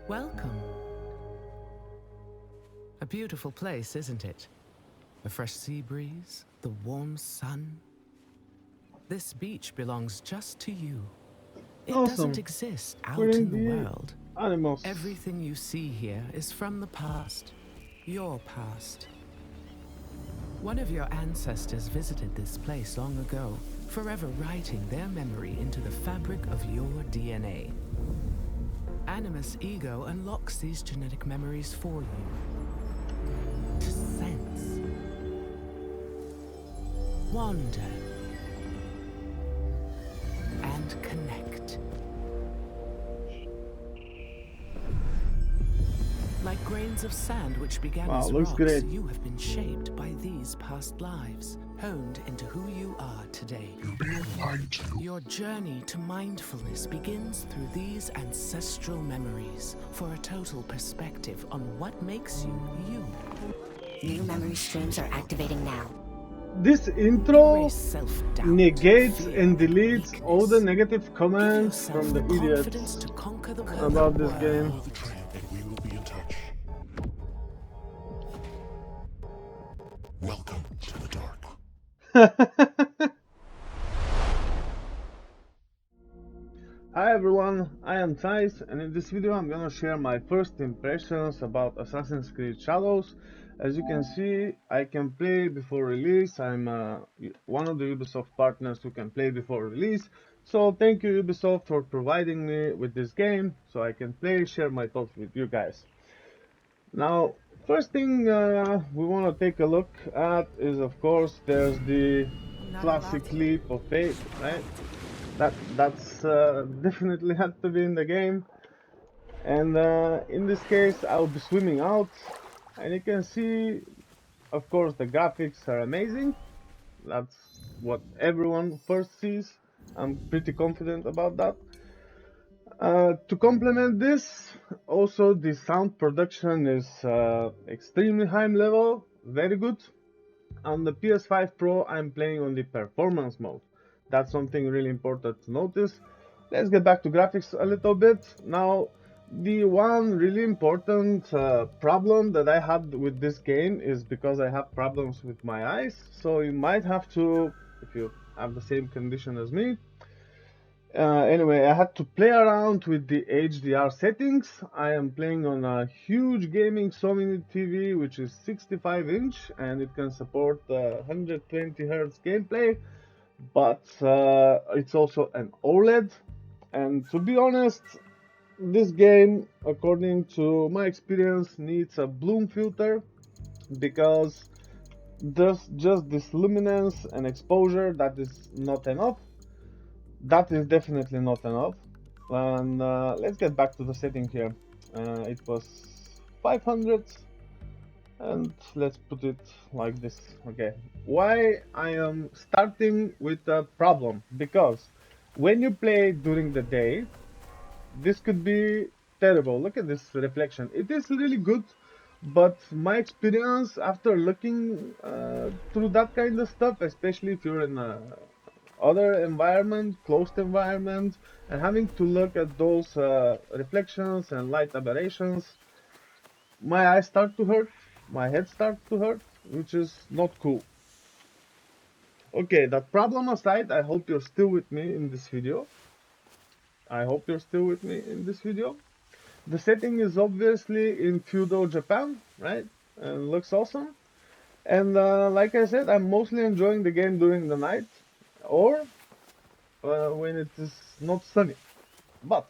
Welcome. A beautiful place, isn't it? A fresh sea breeze, the warm sun. This beach belongs just to you. It doesn't Awesome. exist out Feeding in the the world. animals. Everything you see here is from the past. Your past. One of your ancestors visited this place long ago, forever writing their memory into the fabric of your DNA. Animus Ego unlocks these genetic memories for you. To sense. Wander. And connect. Like grains of sand which began as Looks rocks, great. you have been shaped by these past lives, honed into who you are today. You're being lied to. Your journey to mindfulness begins through these ancestral memories for a total perspective on what makes you you. New memory streams are activating now. This intro Erase self-doubt, negates fear, and deletes all the weakness. negative Give comments yourself from the the confidence idiots to conquer the about this world. game. Follow the train and we will be in touch. Welcome to the dark. Hi everyone, I am Zeiss, and in this video I'm gonna share my first impressions about Assassin's Creed Shadows. As you can see, I can play before release. I'm one of the Ubisoft partners who can play before release. So thank you Ubisoft for providing me with this game so I can play, share my thoughts with you guys. Now, first thing we want to take a look at is, of course, there's the classic leap of faith, right? That's definitely had to be in the game. And in this case, I'll be swimming out, and you can see, of course, the graphics are amazing. That's what everyone first sees. I'm pretty confident about that. To complement this, also the sound production is extremely high level, very good. On the PS5 Pro, I'm playing on the performance mode. That's something really important to notice. Let's get back to graphics a little bit. Now, the one really important problem that I had with this game is because I have problems with my eyes. So you might have to, if you have the same condition as me, anyway, I had to play around with the HDR settings. I am playing on a huge gaming Sony TV, which is 65-inch, and it can support 120 Hz gameplay, but it's also an OLED. And to be honest, this game, according to my experience, needs a bloom filter because there's just this luminance and exposure that is not enough. That is definitely not enough. And let's get back to the setting here. It was 500, and let's put it like this. Okay, why I am starting with a problem? Because when you play during the day, this could be terrible. Look at this reflection. It is really good, but my experience after looking through that kind of stuff, especially if you're in a other environment, closed environment, and having to look at those reflections and light aberrations, my eyes start to hurt, my head starts to hurt, which is not cool. Okay, that problem aside, I hope you're still with me in this video. The setting is obviously in feudal Japan, right? And looks awesome. And like I said, I'm mostly enjoying the game during the night, or when it is not sunny. But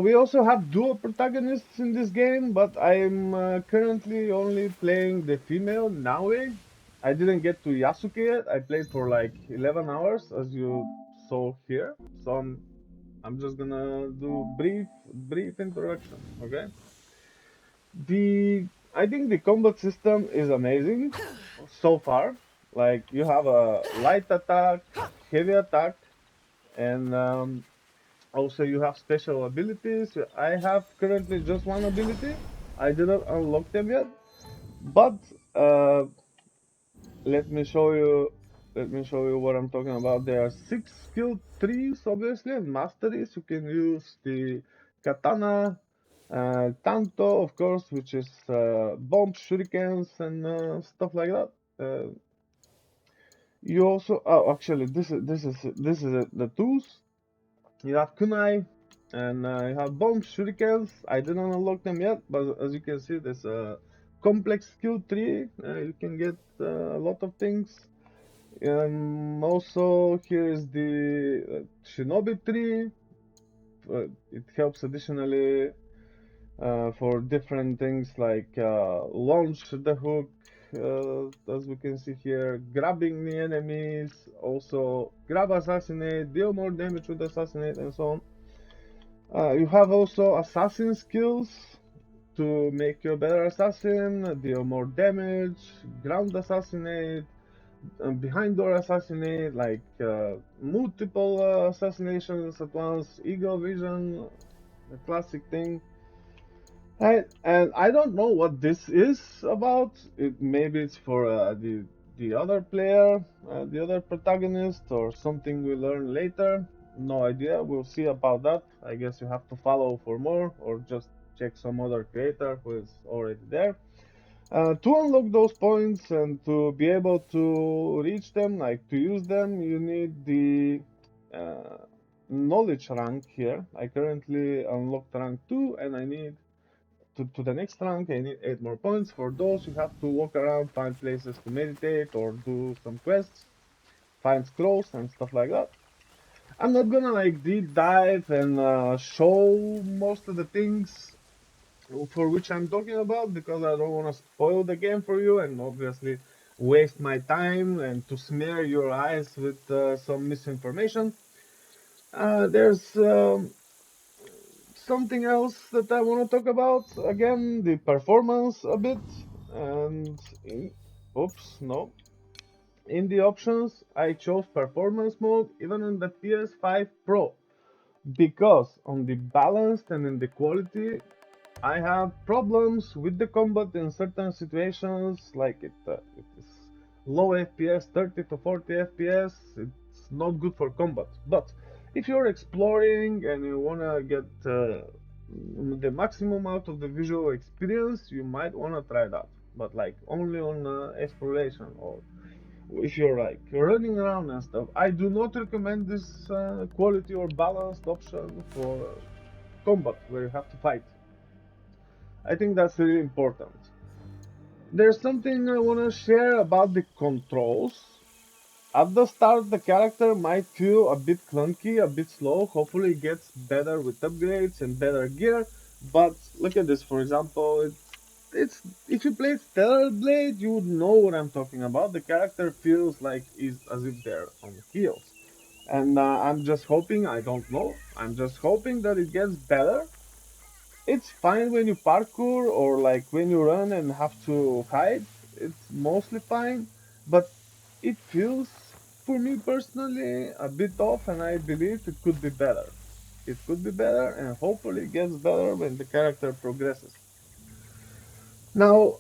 we also have dual protagonists in this game, but I'm currently only playing the female Naue. I didn't get to Yasuke yet. I played for like 11 hours, as you saw here. So I'm just gonna do brief introduction. Okay. I think the combat system is amazing so far. Like you have a light attack, heavy attack, and also you have special abilities. I have currently just one ability. I didn't unlock them yet, but let me show you. Let me show you what I'm talking about. There are 6 skill trees, obviously, and masteries. You can use the katana, tanto, of course, which is bombs, shurikens, and stuff like that. You also, oh, actually, this is the tools. You have kunai, and you have bombs, shurikens. I didn't unlock them yet, but as you can see, there's a complex skill tree. You can get a lot of things. Also, here is the shinobi tree. It helps additionally for different things like launch the hook, as we can see here, grabbing the enemies, also grab assassinate, deal more damage with assassinate, and so on. You have also assassin skills to make you a better assassin, deal more damage, ground assassinate, behind door assassinate, like multiple assassinations at once, eagle vision, the classic thing. And I don't know what this is about. Maybe it's for the other player, the other protagonist, or something we learn later. No idea. We'll see about that. I guess you have to follow for more, or just check some other creator who is already there. To unlock those points and to be able to reach them, like to use them, you need the knowledge rank here. I currently unlocked rank 2, and I need to the next rank. I need 8 more points. For those, you have to walk around, find places to meditate or do some quests, find scrolls and stuff like that. I'm not gonna like deep dive and show most of the things for which I'm talking about, because I don't want to spoil the game for you and obviously waste my time and to smear your eyes with some misinformation. There's something else that I want to talk about. Again, the performance a bit. And oops, no. In the options, I chose performance mode even on the PS5 Pro, because on the balanced and in the quality, I have problems with the combat in certain situations. Like it is low FPS, 30 to 40 FPS. It's not good for combat. But if you're exploring and you wanna get the maximum out of the visual experience, you might wanna try that. But like only on exploration, or if you're like running around and stuff. I do not recommend this quality or balanced option for combat where you have to fight. I think that's really important. There's something I want to share about the controls. At the start, the character might feel a bit clunky, a bit slow. Hopefully, it gets better with upgrades and better gear. But look at this, for example. It's if you played Stellar Blade, you would know what I'm talking about. The character feels like is as if they're on heels. And I'm just hoping, I don't know, I'm just hoping that it gets better. It's fine when you parkour or like when you run and have to hide. It's mostly fine, but it feels, for me personally, a bit off, and I believe it could be better. It could be better, and hopefully it gets better when the character progresses. Now,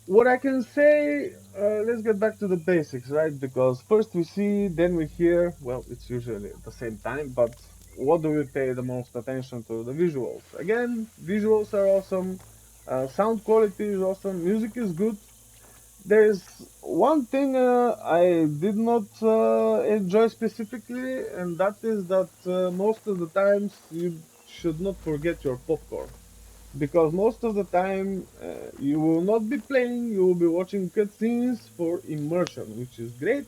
what I can say, let's get back to the basics, right? Because first we see, then we hear. Well, it's usually at the same time, but what do we pay the most attention to? The visuals. Again, visuals are awesome. Sound quality is awesome. Music is good. There's one thing I did not enjoy specifically, and that is that most of the times you should not forget your popcorn, because most of the time you will not be playing, you will be watching cutscenes for immersion, which is great,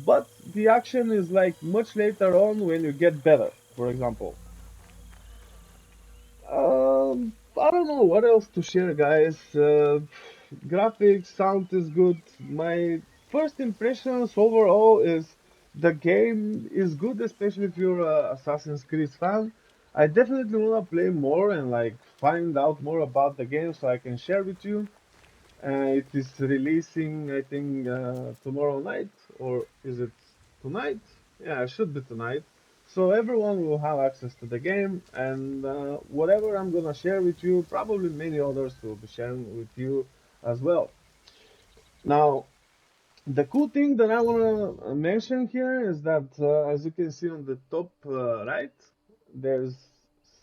but the action is like much later on when you get better. For example, I don't know what else to share, guys. Graphics, sound is good. My first impressions overall is the game is good, especially if you're a Assassin's Creed fan. I definitely want to play more and like find out more about the game so I can share with you. It is releasing, I think, tomorrow night, or is it tonight? Yeah, it should be tonight. So everyone will have access to the game, and whatever I'm gonna share with you, probably many others will be sharing with you as well. Now, the cool thing that I wanna mention here is that, as you can see on the top right, there's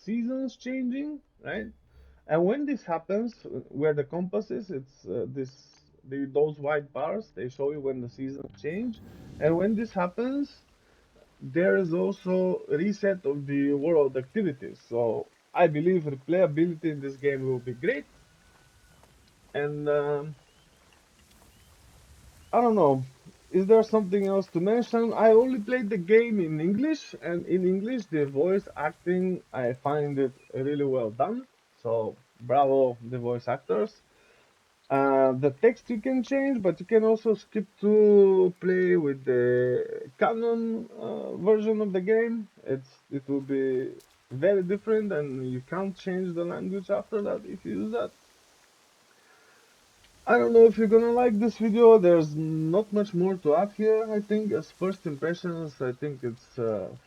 seasons changing, right? And when this happens, where the compass is, it's those white bars. They show you when the seasons change, and when this happens, there is also a reset of the world activities. So I believe replayability in this game will be great, and I don't know. Is there something else to mention? I only played the game in English, and in English, the voice acting, I find it really well done. So, bravo, the voice actors. The text you can change, but you can also skip to play with the canon version of the game. It will be very different, and you can't change the language after that if you use that. I don't know if you're gonna like this video. There's not much more to add here. I think as first impressions, I think it's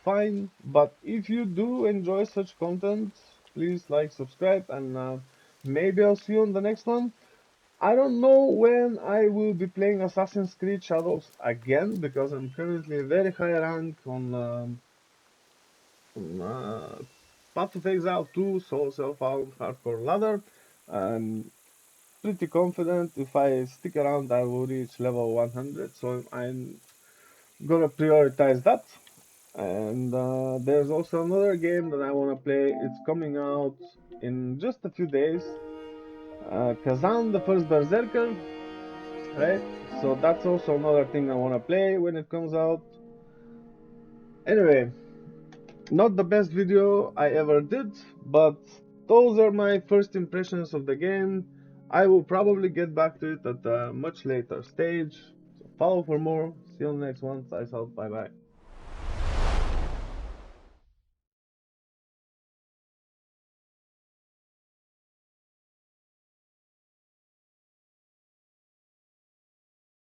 fine. But if you do enjoy such content, please like, subscribe, and maybe I'll see you on the next one. I don't know when I will be playing Assassin's Creed Shadows again, because I'm currently very high rank on Path of Exile 2, Soul Self-Found, Hardcore Ladder. I'm pretty confident if I stick around I will reach level 100, so I'm gonna prioritize that. And there's also another game that I wanna play. It's coming out in just a few days. Kazan, the First Berserker, right? So that's also another thing I wanna play when it comes out. Anyway, not the best video I ever did, but those are my first impressions of the game. I will probably get back to it at a much later stage. So follow for more. See you on the next one. Zeiss out. Bye bye.